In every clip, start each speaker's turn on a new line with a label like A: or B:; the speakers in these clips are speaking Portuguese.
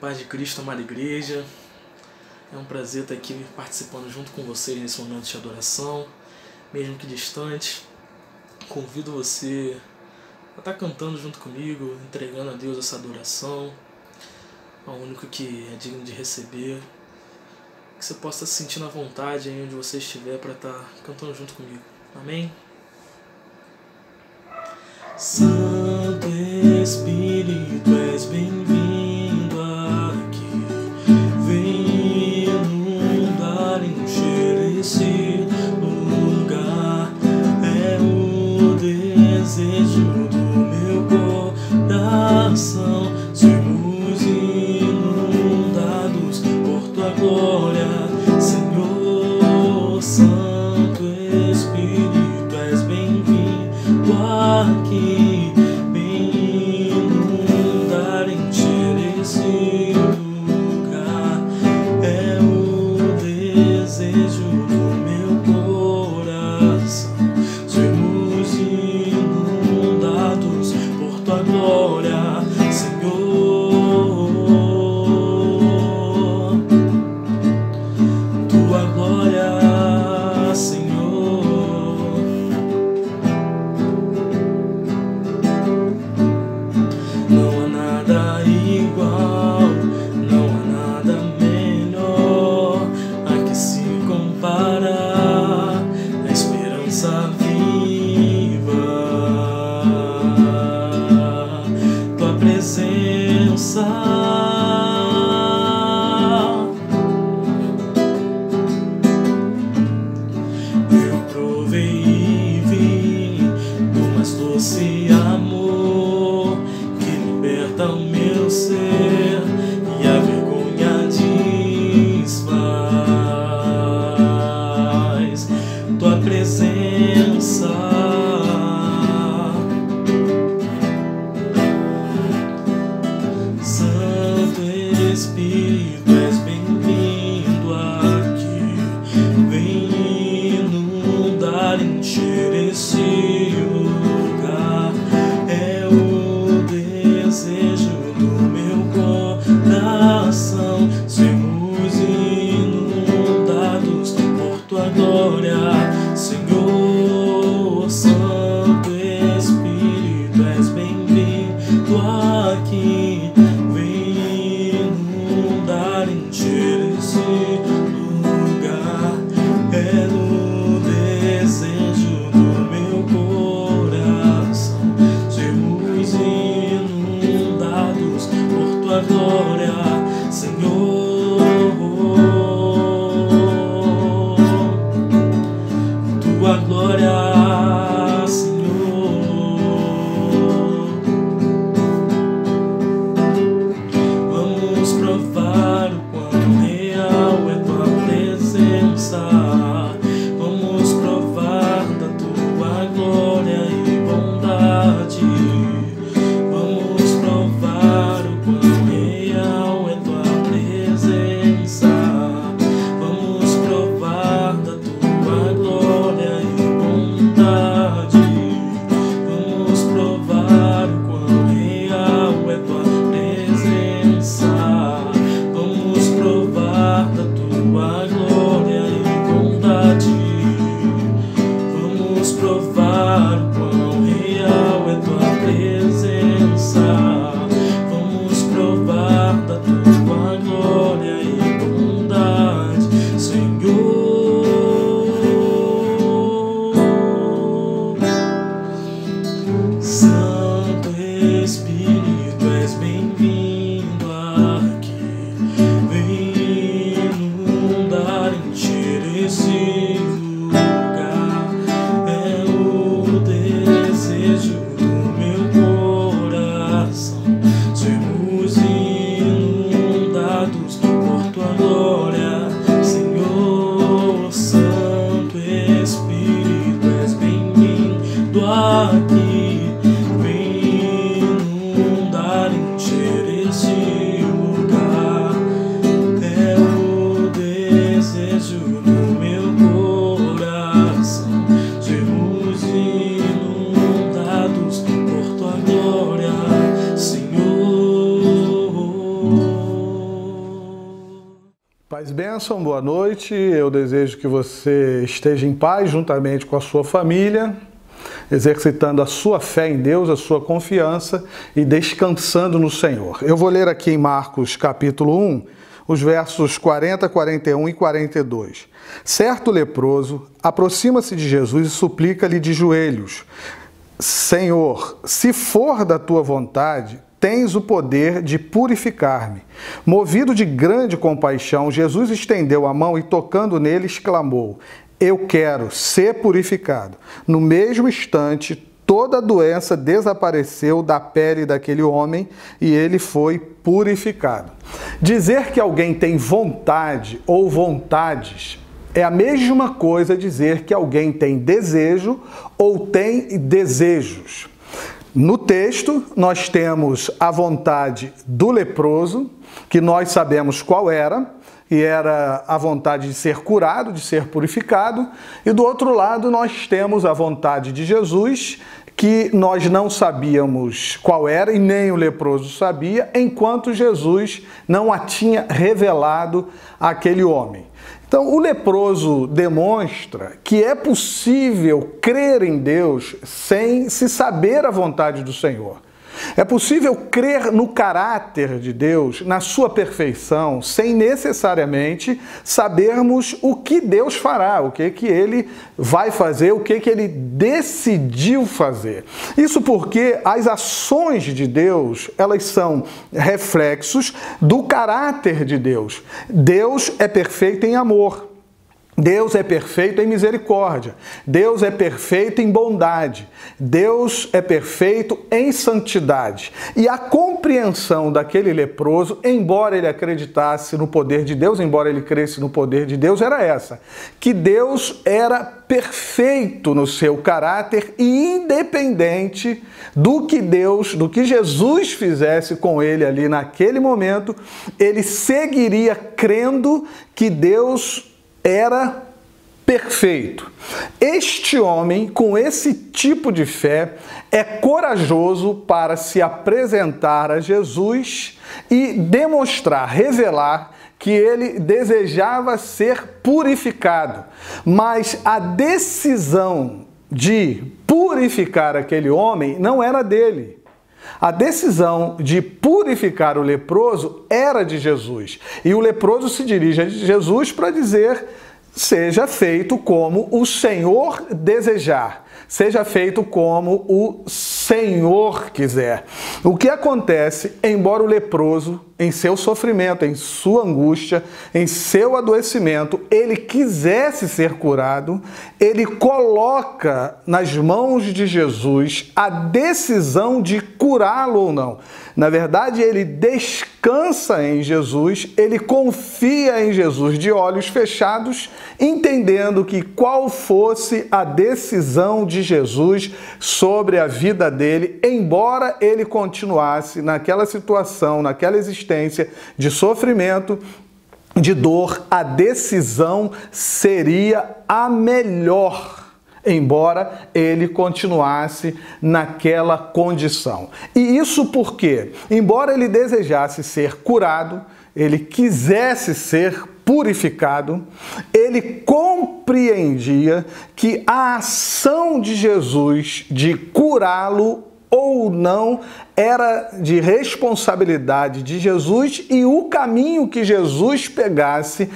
A: paz de Cristo, amada igreja. É um prazer estar aqui participando junto com vocês nesse momento de adoração, mesmo que distante. Convido você a estar cantando junto comigo, entregando a Deus essa adoração, ao único que é digno de receber. Que você possa se sentir na vontade aí onde você estiver para estar cantando junto comigo. Amém? Santo Espírito, és bem-vindo aqui. Vem inundar, encher esse lugar. É o desejo do meu coração. Sermos inundados por tua glória, Senhor. Santo Espírito, és bem-vindo aqui. Vem inundar, encher esse lugar. É o desejo do meu coração. Sermos inundados por tua glória, Senhor. Tua glória, Senhor. Não há nada igual, não há nada melhor a que se compara a esperança viva. Tua presença eu provei e vi do mais doce amor que liberta o meu ser e a vergonha desfaz. Tua presença, Santo Espírito, és bem-vindo aqui. Vem inundar, encher esse lugar. É o desejo do meu coração. Sermos inundados por tua glória, Senhor. Santo Espírito, és bem-vindo aqui. Vem inundar, encher esse lugar. É o desejo do meu coração. Sermos inundados
B: Paz e bênção, boa noite. Eu desejo que você esteja em paz juntamente com a sua família, exercitando a sua fé em Deus, a sua confiança e descansando no Senhor. Eu vou ler aqui em Marcos capítulo 1, os versos 40, 41 e 42. Certo leproso aproxima-se de Jesus e suplica-lhe de joelhos: Senhor, se for da tua vontade, tens o poder de purificar-me. Movido de grande compaixão, Jesus estendeu a mão e, tocando nele, exclamou: Eu quero ser purificado. No mesmo instante, toda a doença desapareceu da pele daquele homem e ele foi purificado. Dizer que alguém tem vontade ou vontades é a mesma coisa dizer que alguém tem desejo ou tem desejos. No texto, nós temos a vontade do leproso, que nós sabemos qual era, e era a vontade de ser curado, de ser purificado. E do outro lado, nós temos a vontade de Jesus, que nós não sabíamos qual era e nem o leproso sabia, enquanto Jesus não a tinha revelado àquele homem. Então, o leproso demonstra que é possível crer em Deus sem se saber a vontade do Senhor. É possível crer no caráter de Deus, na sua perfeição, sem necessariamente sabermos o que Deus fará, o que Ele vai fazer, o que Ele decidiu fazer. Isso porque as ações de Deus, elas são reflexos do caráter de Deus. Deus é perfeito em amor. Deus é perfeito em misericórdia, Deus é perfeito em bondade, Deus é perfeito em santidade. E a compreensão daquele leproso, embora ele acreditasse no poder de Deus, embora ele cresce no poder de Deus, era essa: que Deus era perfeito no seu caráter e independente do que Jesus fizesse com ele ali naquele momento, ele seguiria crendo que Deus era perfeito. Este homem, com esse tipo de fé, é corajoso para se apresentar a Jesus e demonstrar, revelar que ele desejava ser purificado. Mas a decisão de purificar aquele homem não era dele. A decisão de purificar o leproso era de Jesus. E o leproso se dirige a Jesus para dizer: seja feito como o Senhor desejar. Seja feito como o Senhor quiser. O que acontece, embora o leproso, em seu sofrimento, em sua angústia, em seu adoecimento, ele quisesse ser curado, ele coloca nas mãos de Jesus a decisão de curá-lo ou não. Na verdade, ele descansa em Jesus, ele confia em Jesus de olhos fechados, entendendo que qual fosse a decisão de Jesus sobre a vida dele, embora ele continuasse naquela situação, naquela existência de sofrimento, de dor, a decisão seria a melhor, embora ele continuasse naquela condição. E isso porque, embora ele desejasse ser curado, ele quisesse ser purificado, ele compreendia que a ação de Jesus de curá-lo ou não era de responsabilidade de Jesus, e o caminho que Jesus pegasse,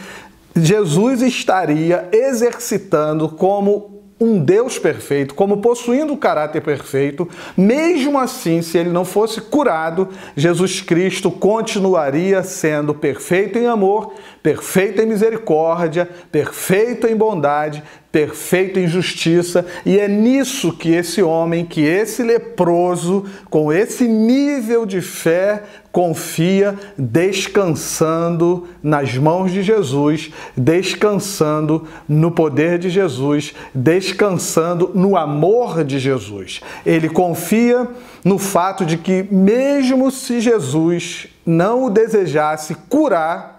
B: Jesus estaria exercitando como um Deus perfeito, como possuindo o caráter perfeito. Mesmo assim, se ele não fosse curado, Jesus Cristo continuaria sendo perfeito em amor, perfeito em misericórdia, perfeito em bondade, perfeito em justiça. E é nisso que esse homem, que esse leproso, com esse nível de fé, confia, descansando nas mãos de Jesus, descansando no poder de Jesus, descansando no amor de Jesus. Ele confia no fato de que, mesmo se Jesus não o desejasse curar,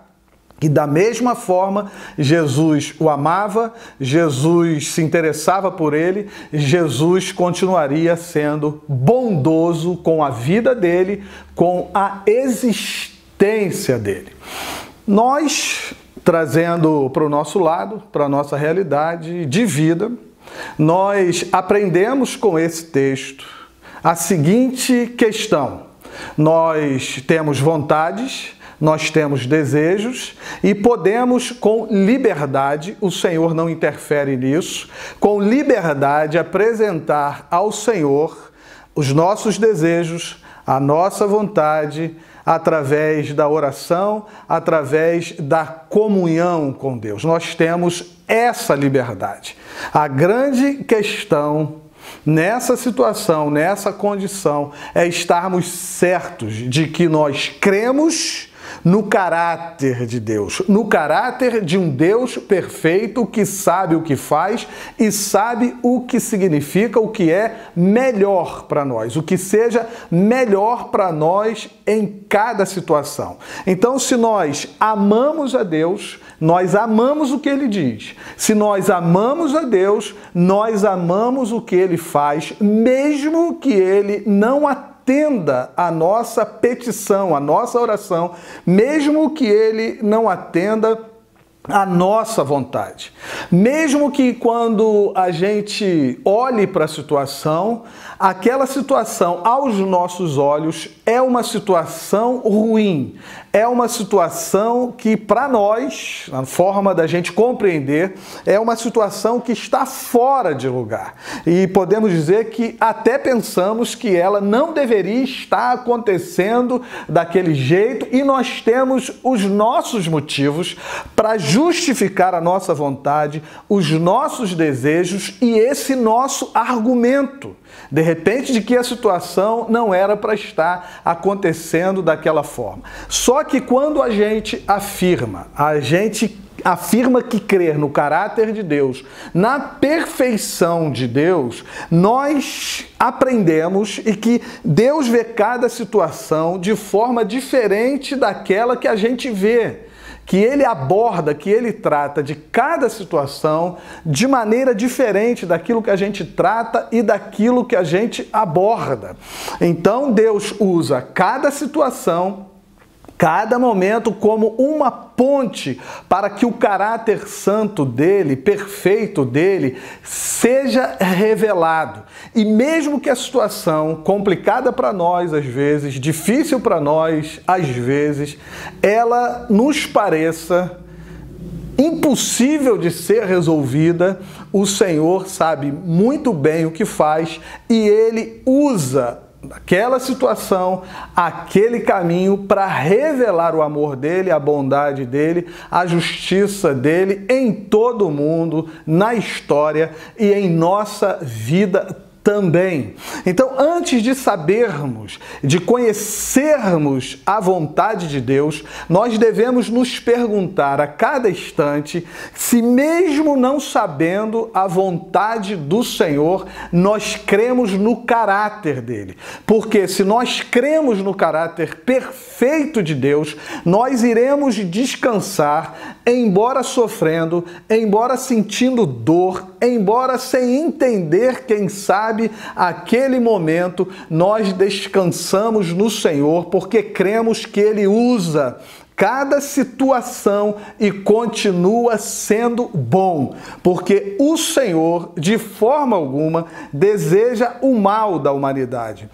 B: e da mesma forma, Jesus o amava, Jesus se interessava por ele, Jesus continuaria sendo bondoso com a vida dele, com a existência dele. Nós trazendo para o nosso lado, para a nossa realidade de vida, nós aprendemos com esse texto a seguinte questão: nós temos vontades, nós temos desejos e podemos com liberdade, o Senhor não interfere nisso, com liberdade apresentar ao Senhor os nossos desejos, a nossa vontade, através da oração, através da comunhão com Deus. Nós temos essa liberdade. A grande questão nessa situação, nessa condição, é estarmos certos de que nós cremos no caráter de Deus, no caráter de um Deus perfeito que sabe o que faz e sabe o que significa, o que é melhor para nós, o que seja melhor para nós em cada situação. Então, se nós amamos a Deus, nós amamos o que Ele diz. Se nós amamos a Deus, nós amamos o que Ele faz, mesmo que Ele não atenda a nossa petição, a nossa oração, mesmo que Ele não atenda a nossa vontade. Mesmo que quando a gente olhe para a situação, aquela situação aos nossos olhos é uma situação ruim, é uma situação que para nós, na forma da gente compreender, é uma situação que está fora de lugar. E podemos dizer que até pensamos que ela não deveria estar acontecendo daquele jeito e nós temos os nossos motivos para justificar a nossa vontade, os nossos desejos e esse nosso argumento, de repente, de que a situação não era para estar acontecendo daquela forma. Só que quando a gente afirma que crer no caráter de Deus, na perfeição de Deus, nós aprendemos e que Deus vê cada situação de forma diferente daquela que a gente vê. Que Ele aborda, que Ele trata de cada situação de maneira diferente daquilo que a gente trata e daquilo que a gente aborda. Então Deus usa cada situação, cada momento como uma ponte para que o caráter santo dele, perfeito dele, seja revelado. E mesmo que a situação complicada para nós, às vezes, difícil para nós, às vezes, ela nos pareça impossível de ser resolvida, o Senhor sabe muito bem o que faz e Ele usa aquela situação, aquele caminho para revelar o amor dele, a bondade dele, a justiça dele em todo o mundo, na história e em nossa vida também. Então, antes de sabermos, de conhecermos a vontade de Deus, nós devemos nos perguntar a cada instante se, mesmo não sabendo a vontade do Senhor, nós cremos no caráter dele. Porque se nós cremos no caráter perfeito de Deus, nós iremos descansar, embora sofrendo, embora sentindo dor, embora sem entender, quem sabe, aquele momento, nós descansamos no Senhor, porque cremos que Ele usa cada situação e continua sendo bom, porque o Senhor, de forma alguma, deseja o mal da humanidade.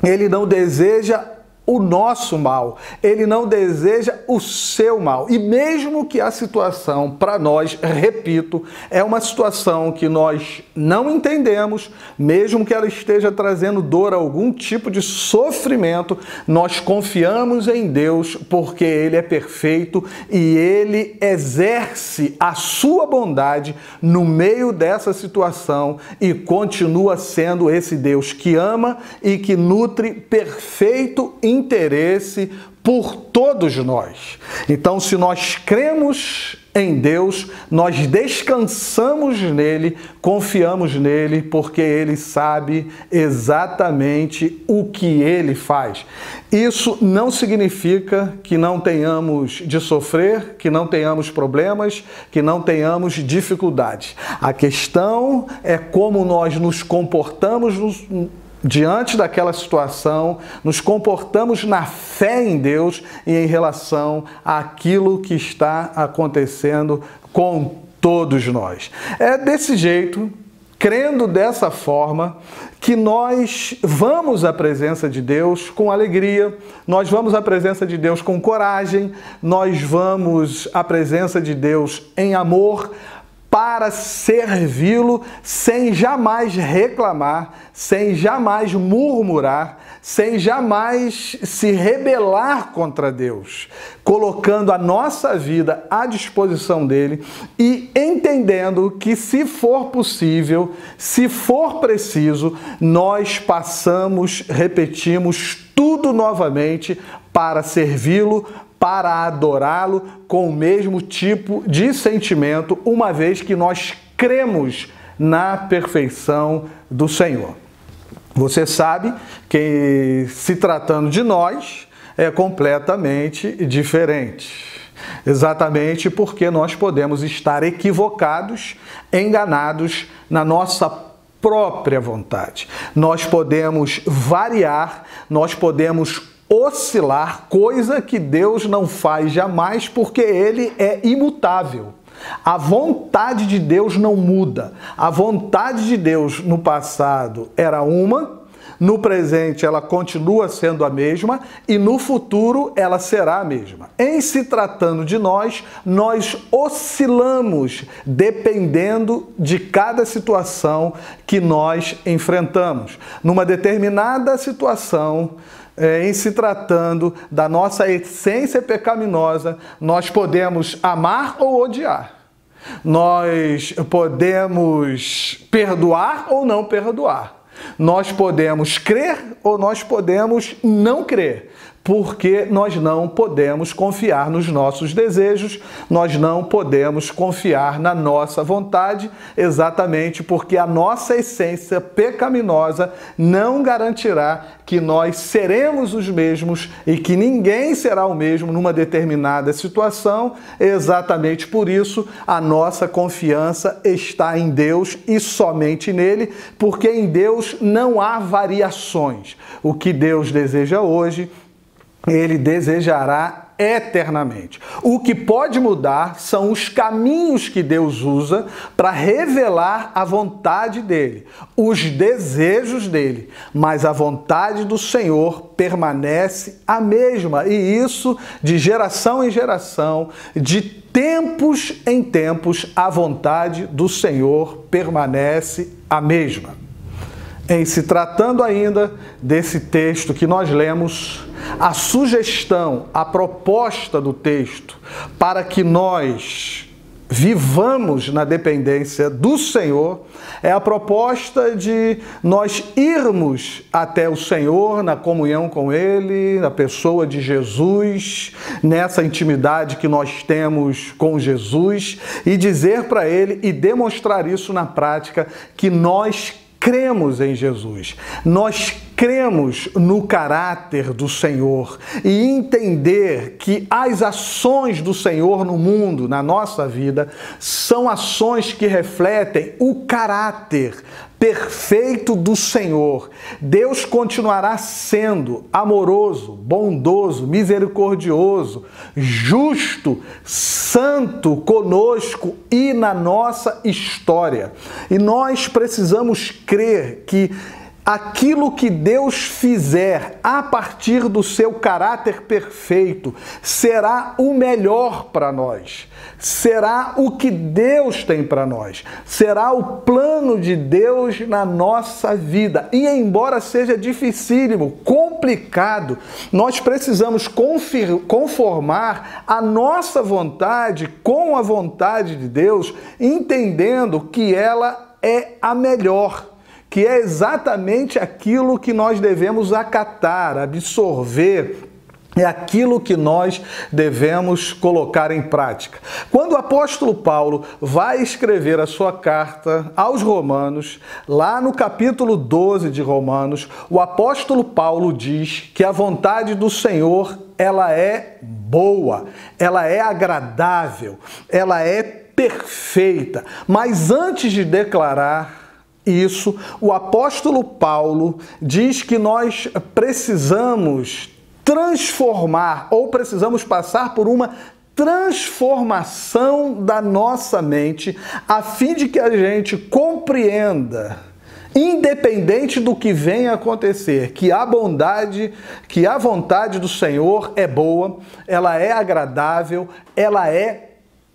B: Ele não deseja o nosso mal, Ele não deseja o seu mal. E mesmo que a situação para nós, repito, é uma situação que nós não entendemos, mesmo que ela esteja trazendo dor, algum tipo de sofrimento, nós confiamos em Deus porque Ele é perfeito e Ele exerce a sua bondade no meio dessa situação e continua sendo esse Deus que ama e que nutre perfeito interesse por todos nós. Então, se nós cremos em Deus, nós descansamos nele, confiamos nele, porque ele sabe exatamente o que ele faz. Isso não significa que não tenhamos de sofrer, que não tenhamos problemas, que não tenhamos dificuldades. A questão é como nós nos comportamos diante daquela situação, nos comportamos na fé em Deus e em relação àquilo que está acontecendo com todos nós. É desse jeito, crendo dessa forma, que nós vamos à presença de Deus com alegria, nós vamos à presença de Deus com coragem, nós vamos à presença de Deus em amor, para servi-lo sem jamais reclamar, sem jamais murmurar, sem jamais se rebelar contra Deus, colocando a nossa vida à disposição dele e entendendo que, se for possível, se for preciso, nós repetimos tudo novamente para servi-lo, para adorá-lo com o mesmo tipo de sentimento, uma vez que nós cremos na perfeição do Senhor. Você sabe que, se tratando de nós, é completamente diferente. Exatamente porque nós podemos estar equivocados, enganados na nossa própria vontade. Nós podemos variar, nós podemos oscilar, coisa que Deus não faz jamais, porque Ele é imutável. A vontade de Deus não muda. A vontade de Deus no passado era uma, no presente ela continua sendo a mesma e no futuro ela será a mesma. Em se tratando de nós, nós oscilamos dependendo de cada situação que nós enfrentamos. Numa determinada situação, em se tratando da nossa essência pecaminosa, nós podemos amar ou odiar. Nós podemos perdoar ou não perdoar. Nós podemos crer ou nós podemos não crer. Porque nós não podemos confiar nos nossos desejos, nós não podemos confiar na nossa vontade, exatamente porque a nossa essência pecaminosa não garantirá que nós seremos os mesmos e que ninguém será o mesmo numa determinada situação. Exatamente por isso, a nossa confiança está em Deus e somente nele, porque em Deus não há variações. O que Deus deseja hoje, Ele desejará eternamente. O que pode mudar são os caminhos que Deus usa para revelar a vontade dele, os desejos dele, mas a vontade do Senhor permanece a mesma, e isso de geração em geração, de tempos em tempos, a vontade do Senhor permanece a mesma. Em se tratando ainda desse texto que nós lemos, a sugestão, a proposta do texto para que nós vivamos na dependência do Senhor é a proposta de nós irmos até o Senhor na comunhão com Ele, na pessoa de Jesus, nessa intimidade que nós temos com Jesus, e dizer para Ele e demonstrar isso na prática que nós cremos em Jesus, nós cremos no caráter do Senhor e entender que as ações do Senhor no mundo, na nossa vida, são ações que refletem o caráter perfeito do Senhor. Deus continuará sendo amoroso, bondoso, misericordioso, justo, santo conosco e na nossa história. E nós precisamos crer que aquilo que Deus fizer a partir do seu caráter perfeito será o melhor para nós, será o que Deus tem para nós, será o plano de Deus na nossa vida. E embora seja dificílimo, complicado, nós precisamos conformar a nossa vontade com a vontade de Deus, entendendo que ela é a melhor, que é exatamente aquilo que nós devemos acatar, absorver, é aquilo que nós devemos colocar em prática. Quando o apóstolo Paulo vai escrever a sua carta aos Romanos, lá no capítulo 12 de Romanos, o apóstolo Paulo diz que a vontade do Senhor, ela é boa, ela é agradável, ela é perfeita. Mas antes de declarar isso, o apóstolo Paulo diz que nós precisamos transformar ou precisamos passar por uma transformação da nossa mente a fim de que a gente compreenda, independente do que venha a acontecer, que a vontade do Senhor é boa, ela é agradável, ela é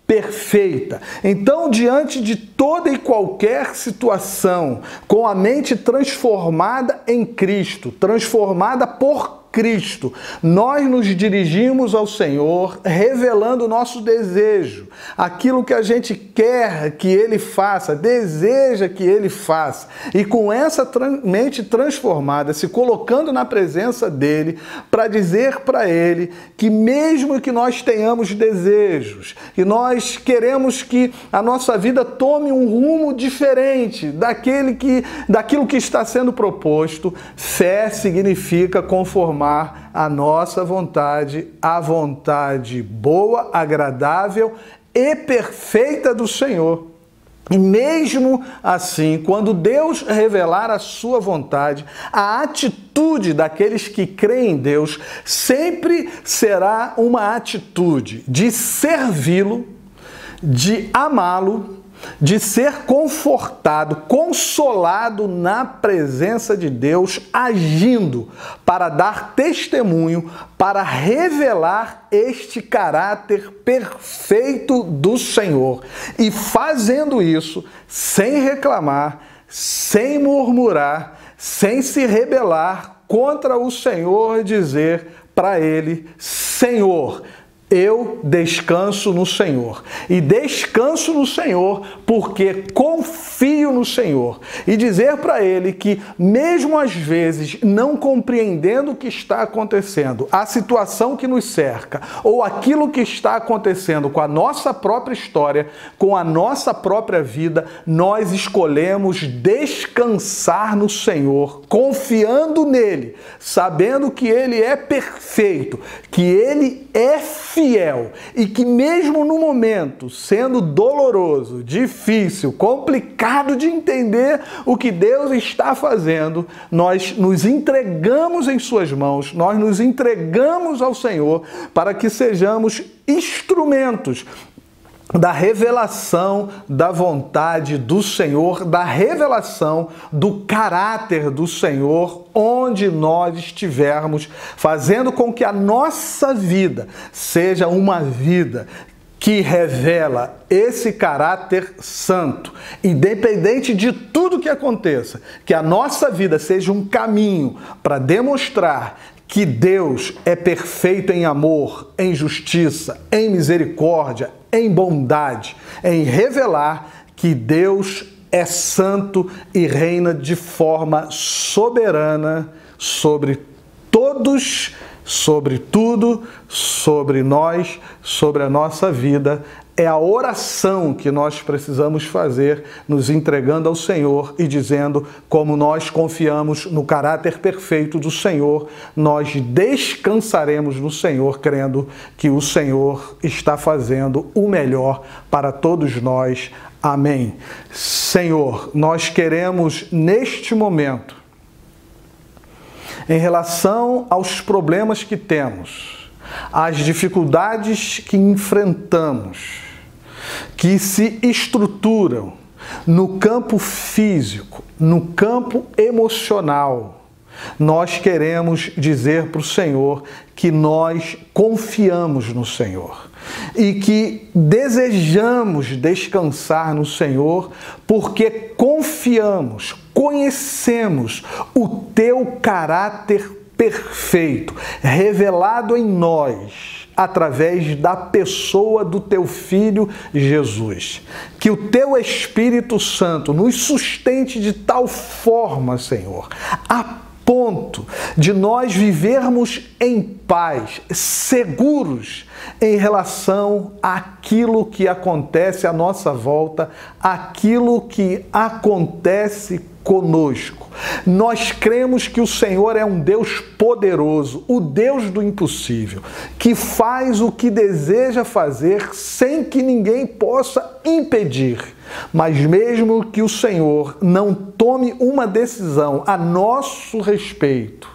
B: perfeita. Então, diante de toda e qualquer situação, com a mente transformada em Cristo, transformada por Cristo, nós nos dirigimos ao Senhor, revelando o nosso desejo, aquilo que a gente quer que Ele faça, deseja que Ele faça. E com essa mente transformada, se colocando na presença dEle, para dizer para Ele que mesmo que nós tenhamos desejos, que nós queremos que a nossa vida tome um rumo diferente daquilo que está sendo proposto, fé significa conformar a nossa vontade, a vontade boa, agradável e perfeita do Senhor. E mesmo assim, quando Deus revelar a sua vontade, a atitude daqueles que creem em Deus sempre será uma atitude de servi-lo, de amá-lo, de ser confortado, consolado na presença de Deus, agindo para dar testemunho, para revelar este caráter perfeito do Senhor. E fazendo isso, sem reclamar, sem murmurar, sem se rebelar contra o Senhor, dizer para Ele: Senhor, eu descanso no Senhor. E descanso no Senhor porque confio no Senhor. E dizer para Ele que, mesmo às vezes não compreendendo o que está acontecendo, a situação que nos cerca, ou aquilo que está acontecendo com a nossa própria história, com a nossa própria vida, nós escolhemos descansar no Senhor, confiando nele, sabendo que Ele é perfeito, que Ele é fiel e que mesmo no momento sendo doloroso, difícil, complicado de entender o que Deus está fazendo, nós nos entregamos em suas mãos, nós nos entregamos ao Senhor para que sejamos instrumentos da revelação da vontade do Senhor, da revelação do caráter do Senhor, onde nós estivermos, fazendo com que a nossa vida seja uma vida que revela esse caráter santo, independente de tudo que aconteça, que a nossa vida seja um caminho para demonstrar que Deus é perfeito em amor, em justiça, em misericórdia, em bondade, em revelar que Deus é santo e reina de forma soberana sobre todos, sobre tudo, sobre nós, sobre a nossa vida. É a oração que nós precisamos fazer, nos entregando ao Senhor e dizendo: como nós confiamos no caráter perfeito do Senhor, nós descansaremos no Senhor, crendo que o Senhor está fazendo o melhor para todos nós. Amém. Senhor, nós queremos neste momento, em relação aos problemas que temos, às dificuldades que enfrentamos, que se estruturam no campo físico, no campo emocional, nós queremos dizer para o Senhor que nós confiamos no Senhor e que desejamos descansar no Senhor porque confiamos, conhecemos o Teu caráter perfeito, revelado em nós, através da pessoa do Teu Filho Jesus. Que o Teu Espírito Santo nos sustente de tal forma, Senhor, a ponto de nós vivermos em paz, seguros em relação àquilo que acontece à nossa volta, aquilo que acontece conosco. Nós cremos que o Senhor é um Deus poderoso, o Deus do impossível, que faz o que deseja fazer sem que ninguém possa impedir. Mas mesmo que o Senhor não tome uma decisão a nosso respeito,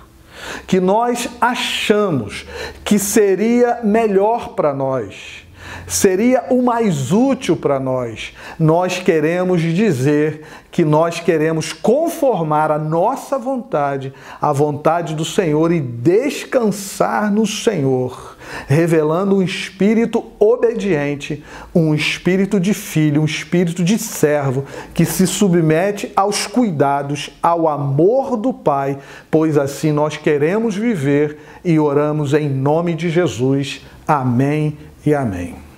B: que nós achamos que seria melhor para nós, seria o mais útil para nós, nós queremos dizer que nós queremos conformar a nossa vontade à vontade do Senhor e descansar no Senhor, revelando um espírito obediente, um espírito de filho, um espírito de servo que se submete aos cuidados, ao amor do Pai, pois assim nós queremos viver e oramos em nome de Jesus. Amém e amém.